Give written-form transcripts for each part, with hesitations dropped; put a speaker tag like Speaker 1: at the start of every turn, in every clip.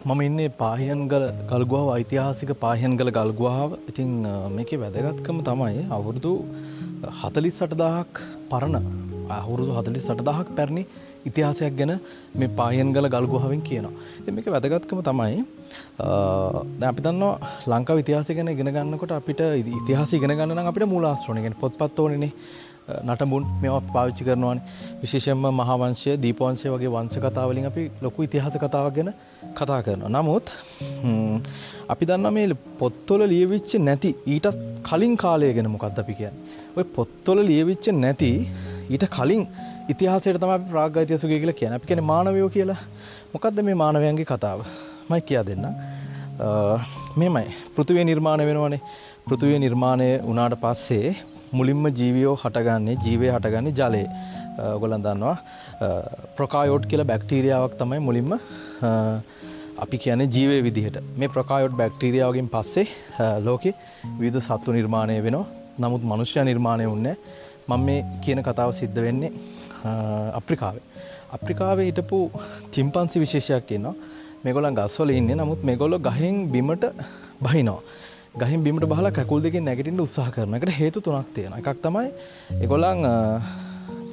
Speaker 1: මම ඉන්නේ පාහියන්ගල ගල්ගුවාව ඓතිහාසික පාහියන්ගල ගල්ගුවාව. ඉතින් මේකේ වැදගත්කම තමයි අවුරුදු 48000ක් පරණ අවුරුදු 48000ක් පැරණි ඉතිහාසයක් ගැන මේ පාහියන්ගල ගල්ගුවාවෙන් කියනවා. ඉතින් මේකේ වැදගත්කම තමයි දැන් අපි දන්නවා ලංකාව ඉතිහාසය ගැන ඉගෙන ගන්නකොට අපිට ඉතිහාසය ඉගෙන ගන්න නම් අපිට මූලාශ්‍රෝණේ කියන්නේ පොත්පත් ඕනේනේ. නටඹුන් මේවා පාවිච්චි කරනවානේ. විශේෂයෙන්ම මහා වංශය, දීපවංශය වගේ වංශ කතා වලින් අපි ලොකු ඉතිහාස කතාවක් ගැන කතා කරනවා. නමුත් අපි දන්නා මේ පොත්වල ලියවිච්ච නැති ඊට කලින් කාලය ගැන මොකක්ද අපි කියන්නේ? ඔය පොත්වල ලියවිච්ච නැති ඊට කලින් ඉතිහාසයට තමයි අපි ප්‍රාග්යිතිහාසය කියලා කියන්නේ. අපි කියන්නේ මානවයෝ කියලා. මොකක්ද මේ මානවයන්ගේ කතාව? මම කියා දෙන්නම්. මෙහෙමයි. පෘථිවිය නිර්මාණය වෙනවනේ. පෘථිවිය නිර්මාණය වුණාට පස්සේ මුලින්ම ජීවය හටගන්නේ ජලයේ. ඔයගොල්ලන් දන්නවා ප්‍රොකායෝට් කියලා බැක්ටීරියාවක් තමයි මුලින්ම අපි කියන්නේ ජීවයේ විදිහට. මේ ප්‍රොකායෝට් බැක්ටීරියාවකින් පස්සේ ලෝකේ විවිධ සත්තු නිර්මාණය වෙනවා. නමුත් මනුෂ්‍යයා නිර්මාණය වුණේ නැහැ. මම මේ කියන කතාව සිද්ධ වෙන්නේ අප්‍රිකාවේ. අප්‍රිකාවේ හිටපු චිම්පන්සි විශේෂයක් ඉන්නවා. මේගොල්ලන් ගස්වල ඉන්නේ. නමුත් මේගොල්ලෝ ගහෙන් බිමට බහිනවා. ගහින් බිමට බහලා කකුල් දෙකෙන් නැගිටින්න උත්සාහ කරනවා. ඒකට හේතු තුනක් තියෙනවා. එකක් තමයි ඒගොල්ලන්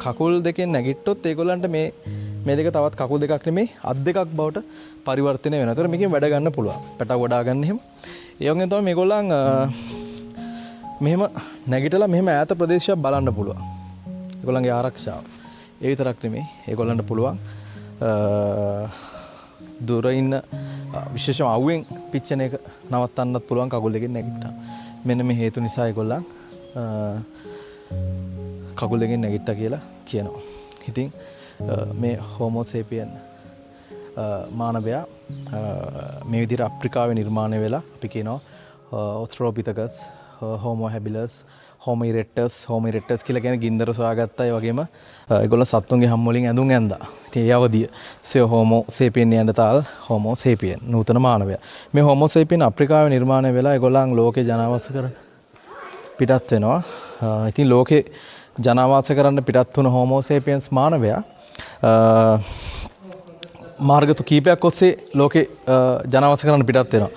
Speaker 1: කකුල් දෙකෙන් නැගිට්ටොත් ඒගොල්ලන්ට මේ දෙක තවත් කකුල් දෙකක් නෙමෙයි අත් දෙකක් බවට පරිවර්තනය වෙනවා. ඒතර මේකෙන් වැඩ ගන්න පුළුවන්. පැටව වඩා ගන්න එහෙම. ඒ වගේම තමයි මේගොල්ලන් මෙහෙම නැගිටලා මෙහෙම ඈත ප්‍රදේශයක් බලන්න පුළුවන්. ඒගොල්ලන්ගේ ආරක්ෂාව. ඒ විතරක් නෙමෙයි ඒගොල්ලන්ට පුළුවන් දුර ඉන්න විශේෂම අවුවෙන් පිච්චෙන එක නවත්තන්නත් පුළුවන් කකුල් දෙකෙන් නැගිට්ටා. මෙන්න මේ හේතු නිසා ඒගොල්ලන් කකුල් දෙකෙන් නැගිට්ටා කියලා කියනවා. ඉතින් මේ හෝමෝ සේපියන් මානවයා මේ විදිහට අප්‍රිකාවේ නිර්මාණය වෙලා අපි කියනවා ඔස්ට්‍රෝපිතකස්, හෝමෝ හැබිලස්, හෝමෝ ඉරෙක්ටස් කියලා කියන ගින්දර සොයාගත්තා. ඒ වගේම ඒගොල්ලෝ සත්තුන්ගේ හැම් වලින් ඇඳුම් ඇඳා. ඉතින් ඒ අවදිය හෝමෝ සේපියන් යනතාල් හෝමෝ සේපියන් නූතන මානවයා. මේ හෝමෝ සේපියන් අප්‍රිකාවේ නිර්මාණය වෙලා ඒගොල්ලන් ලෝකේ ජනාවාස කරන පිටත් වෙනවා. ඉතින් ලෝකේ ජනාවාස කරන්න පිටත් වුණ හෝමෝ සේපියන්ස් මානවයා මාර්ග කීපයක් ඔස්සේ ලෝකේ ජනාවාස කරන්න පිටත් වෙනවා.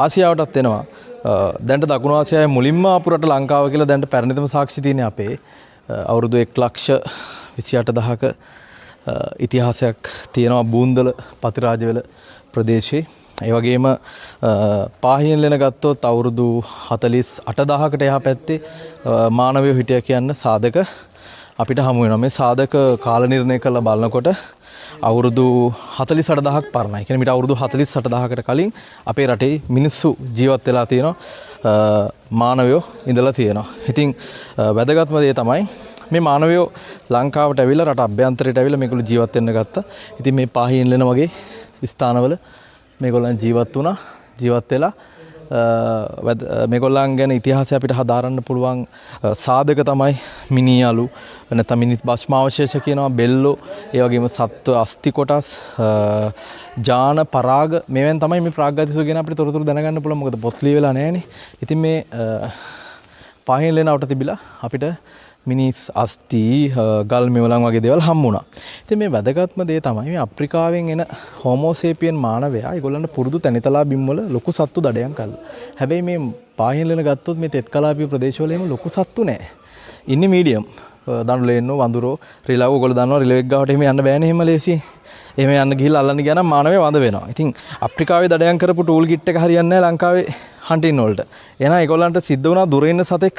Speaker 1: ආසියාවටත් එනවා. දැන්ට දකුණු ආසියාවේ මුලින්ම ආපු රට ලංකාව කියලා දැන්ට පැරණිතම සාක්ෂි තියෙන්නේ අපේ අවුරුදු 1,28,000ක ඉතිහාසයක් තියෙනවා බූන්දල පතිරාජවල ප්‍රදේශයේ. ඒ වගේම පාහියන් ලෙන ගත්තොත් අවුරුදු 48,000කට එහා පැත්තේ මානවයෝ හිටියා කියන්න සාධක අපිට හමු වෙනවා. මේ සාධක කාල නිර්ණය කරලා බලනකොට අවුරුදු 48,000ක් පරණයි. කියන්නේ මීට අවුරුදු 48,000කට කලින් අපේ රටේ මිනිස්සු ජීවත් වෙලා තියෙනවා. මානවයෝ ඉඳලා තියෙනවා. ඉතින් වැදගත්ම දේ තමයි මේ මානවයෝ ලංකාවට ඇවිල්ලා රට අභ්‍යන්තරයට ඇවිල්ලා මේගොල්ලෝ ජීවත් වෙන්න ගත්තා. ඉතින් මේ පාහියන් ලෙන වගේ ස්ථානවල මේගොල්ලන් ජීවත් වුණා. ජීවත් වෙලා මේගොල්ලන් ගැන ඉතිහාසය අපිට හදාරන්න පුළුවන් සාධක තමයි මිනියලු නැත්නම් මිනිස් භස්මාවශේෂ කියනවා, බෙල්ලෝ, ඒ වගේම සත්ව අස්ථි කොටස්, ජාන පරාග මේවෙන් තමයි මේ ප්‍රාග්යිතිහාසය ගැන අපිට තොරතුරු දැනගන්න පුළුවන්. මොකද පොත් ලියවිලා නැහැනේ. ඉතින් මේ පාහියන් ලෙනවට තිබිලා අපිට මිනිස් අස්ථි, ගල් මෙවලන් වගේ දේවල් හම්බ වුණා. ඉතින් මේ වැදගත්ම දේ තමයි මේ අප්‍රිකාවෙන් එන හෝමෝ සේපියන් මානවයා ඒගොල්ලන්ට පුරුදු තැනිතලා බිම්වල ලොකු සත්තු දඩයන් කළා. හැබැයි මේ පාහියන් ලෙන ගත්තොත් මේ තෙත් කලාපීය ප්‍රදේශවල එහෙම ලොකු සත්තු නැහැ. ඉන්නේ මීඩියම්. දඬුලෙන්නෝ, වඳුරෝ, රිලව් ඔයගොල්ලෝ දන්නවා රිලව් එක ගාවට එහෙම යන්න බෑනේ එහෙම ලේසියෙන්. එහෙම යන්න ගිහිල්ලා අල්ලන්න ගියා නම් මානවයා වඳ වෙනවා. ඉතින් අප්‍රිකාවේ දඩයන් කරපු ටූල් කිට් එක හරියන්නේ නැහැ ලංකාවේ හන්ටින් වලට. එහෙනම් ඒගොල්ලන්ට සිද්ධ වුණා දුර ඉන්න සතෙක්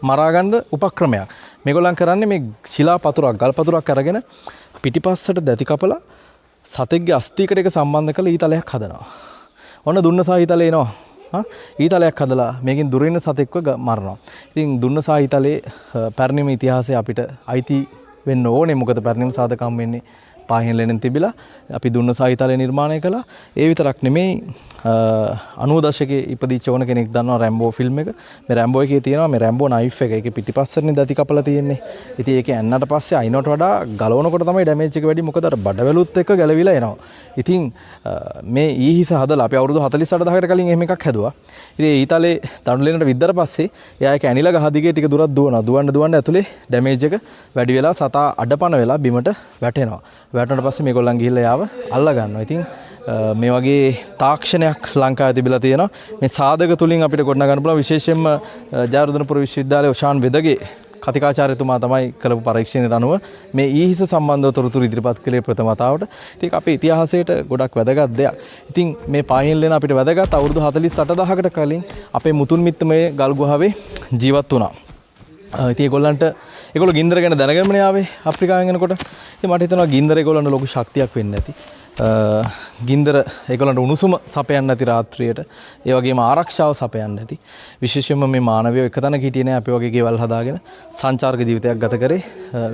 Speaker 1: මරා ගන්න උපක්‍රමයක්. මේගොල්ලන් කරන්නේ මේ ශිලා පතුරක්, ගල් පතුරක් අරගෙන පිටිපස්සට දැති කපලා සතෙක්ගේ අස්ථියකට එක සම්බන්ධ කරලා ඊතලයක් හදනවා. ඔන්න දුන්නසා ඊතලේ එනවා. ඊතලයක් හදලා මේකෙන් දුර ඉන්න සතෙක්ව මරනවා. ඉතින් දුන්නසා ඊතලේ පැරණිම ඉතිහාසය අපිට අයිති වෙන්න ඕනේ. මොකද පැරණිම සාධකම් වෙන්නේ පාහියන් ලෙනෙන් තිබිලා අපි දුන්නසා ඊතලේ නිර්මාණය කළා. ඒ විතරක් නෙමෙයි 90 දශකයේ ඉපදිච්ච ඕන කෙනෙක් දන්නවා රැම්බෝ ෆිල්ම් එක. මේ රැම්බෝ එකේ තියෙනවා මේ රැම්බෝ නයිෆ් එක. ඒකේ පිටිපස්සටනේ දති කපලා තියෙන්නේ. ඉතින් ඒකේ ඇන්නට පස්සේ අයිනට වඩා ගලවනකොට තමයි ඩැමේජ් එක වැඩි. මොකද අර බඩවැලුත් එක්ක ගැලවිලා එනවා. ඉතින් මේ ඊහිස හදලා අපි අවුරුදු 48,000කට කලින් එහෙම එකක් හැදුවා. ඉතින් ඊතලේ තනුලෙනට විද්දර පස්සේ එයා ඒක ඇනිලා ගහ දිගේ ටික දුරක් දුවනවා. දුවන්න ඇතුලේ ඩැමේජ් එක වැඩි වෙලා සතා අඩපණ වෙලා බිමට වැටෙනවා. වැටුණාට පස්සේ මේගොල්ලන් ගිහිල්ලා යාව අල්ලා ගන්නවා. ඉතින් මේ වගේ තාක්ෂණයක් ලංකාවේ තිබිලා තියෙනවා. මේ සාධක තුලින් අපිට ගොඩනගන්න පුළුවන් විශේෂයෙන්ම ජයවර්ධනපුර විශ්වවිද්‍යාලයේ ඔෂාන් වෙදගේ කතිකාචාර්යතුමා තමයි කළපු පරීක්ෂණයට අනුව මේ ඊහිස සම්බන්ධව තොරතුරු ඉදිරිපත් කළේ ප්‍රථම වතාවට. ඉතින් අපේ ඉතිහාසයට ගොඩක් වැදගත් දෙයක්. ඉතින් මේ පාහියන් ලේන අපිට වැදගත් අවුරුදු 48000කට කලින් අපේ මුතුන් මිත්ත මේ ගල් ගුහාවේ ජීවත් වුණා. ඉතින් ඒගොල්ලෝ ගින්දර ගැන දැනගෙනමනේ ආවේ අප්‍රිකාවෙන් එනකොට. ඉතින් මට හිතෙනවා ගින්දර ඒගොල්ලන්ට ලොකු ශක්තියක් වෙන්නේ නැති. ගින්දර ඒගොල්ලන්ට උණුසුම සපයන්නේ නැති රාත්‍රියට. ඒ වගේම ආරක්ෂාව සපයන්නේ නැති. විශේෂයෙන්ම මේ මානවයෝ එකතැනක හිටියේ නැහැ අපේ වගේ ගෙවල් හදාගෙන සංචාරක ජීවිතයක් ගත කරේ.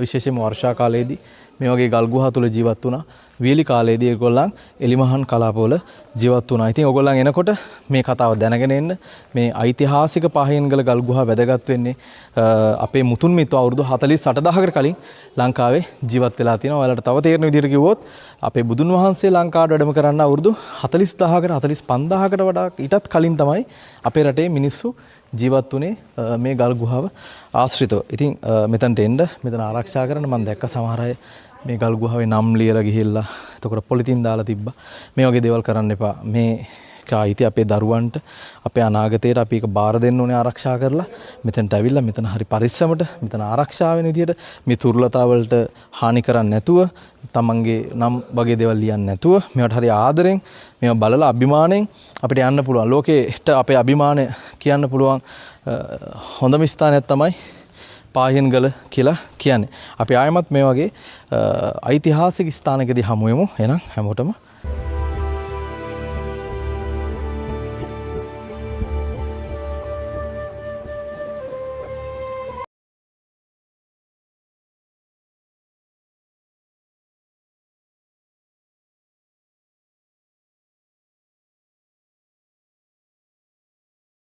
Speaker 1: විශේෂයෙන්ම වර්ෂා කාලයේදී මේ වගේ ගල් ගුහා තුල ජීවත් වුණා. වීලි කාලයේදී ඒගොල්ලන් එලිමහන් කලාපවල ජීවත් වුණා. ඉතින් ඕගොල්ලන් එනකොට මේ කතාව දැනගෙන එන්න මේ ඓතිහාසික පාහියන්ගල ගල් ගුහා වැදගත් වෙන්නේ අපේ මුතුන් මිත්තෝ අවුරුදු 48000කට කලින් ලංකාවේ ජීවත් වෙලා තියෙනවා. ඔයාලට තව තේරෙන විදිහට කිව්වොත් අපේ බුදුන් වහන්සේ ලංකාවට වැඩම කරන්න අවුරුදු 40000කට 45000කට වඩා ඊටත් කලින් තමයි අපේ රටේ මිනිස්සු ජීවත් වුණේ මේ ගල් ගුහාව ආශ්‍රිතව. ඉතින් මෙතනට එන්න මෙතන ආරක්ෂා කරන්න මම දැක්ක සමහර අය මේ ගල් ගුහාවේ නම් ලියලා ගිහිල්ලා එතකොට පොලිතින් දාලා තිබ්බා. මේ වගේ දේවල් කරන්න එපා. මේ කායිති අපේ දරුවන්ට අපේ අනාගතයට අපි ඒක බාර දෙන්න ඕනේ ආරක්ෂා කරලා. මෙතනට ඇවිල්ලා මෙතන හරි පරිස්සමට මෙතන ආරක්ෂා වෙන විදියට මේ තුර්ලතාවලට හානි කරන්නේ නැතුව තමන්ගේ නම් වගේ දේවල් ලියන්නේ නැතුව මේවට හරි ආදරෙන් මේවා බලලා අභිමාණයෙන් අපිට යන්න පුළුවන්. ලෝකෙට අපේ අභිමානය කියන්න පුළුවන් හොඳම ස්ථානයක් තමයි පාහියන්ගල කියලා කියන්නේ. අපි ආයමත් මේ වගේ ඓතිහාසික ස්ථානකදී හමු වෙමු. එහෙනම් හැමෝටම